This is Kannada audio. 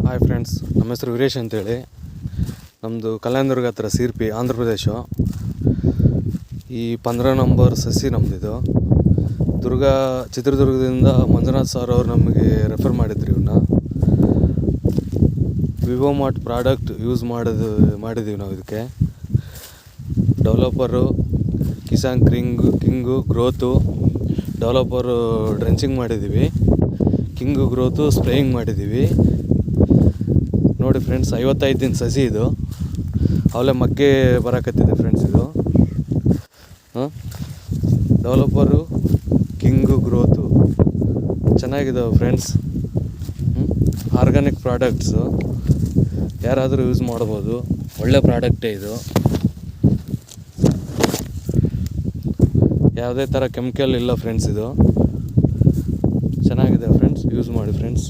ಹಾಯ್ ಫ್ರೆಂಡ್ಸ್, ನಮ್ಮ ಹೆಸರು ವೀರೇಶ್ ಅಂತೇಳಿ. ನಮ್ಮದು ಕಲ್ಯಾಣದುರ್ಗ ಹತ್ರ ಸಿರ್ಪಿ, ಆಂಧ್ರ ಪ್ರದೇಶ. ಈ 15 ನಂಬರ್ ಸಸಿ ನಮ್ಮದಿದು. ಚಿತ್ರದುರ್ಗದಿಂದ ಮಂಜುನಾಥ್ ಸರ್ ಅವರು ನಮಗೆ ರೆಫರ್ ಮಾಡಿದ್ರು. ಇವನ್ನ ವಿವೋಮಾರ್ಟ್ ಪ್ರಾಡಕ್ಟ್ ಯೂಸ್ ಮಾಡಿದ್ದೀವಿ ನಾವು. ಇದಕ್ಕೆ developer Kisan king growth, developer drenching ಮಾಡಿದ್ದೀವಿ, ಕಿಂಗು ಗ್ರೋತು ಸ್ಪ್ರೇಯಿಂಗ್ ಮಾಡಿದ್ದೀವಿ. ನೋಡಿ ಫ್ರೆಂಡ್ಸ್, 55 ದಿನ ಸಸಿ ಇದು. ಅವಲೇ ಮಗ್ಗೆ ಬರಕತ್ತಿದೆ ಫ್ರೆಂಡ್ಸ್. ಇದು ಡೆವಲಪರು ಕಿಂಗು ಗ್ರೋತು ಚೆನ್ನಾಗಿದ್ದಾವೆ ಫ್ರೆಂಡ್ಸ್. ಆರ್ಗಾನಿಕ್ ಪ್ರಾಡಕ್ಟ್ಸು, ಯಾರಾದರೂ ಯೂಸ್ ಮಾಡ್ಬೋದು. ಒಳ್ಳೆ ಪ್ರಾಡಕ್ಟೇ ಇದು. ಯಾವುದೇ ಥರ ಕೆಮಿಕಲ್ ಇಲ್ಲ ಫ್ರೆಂಡ್ಸ್. ಇದು ಚೆನ್ನಾಗಿದೆ ಫ್ರೆಂಡ್ಸ್, ಯೂಸ್ ಮಾಡಿ ಫ್ರೆಂಡ್ಸ್.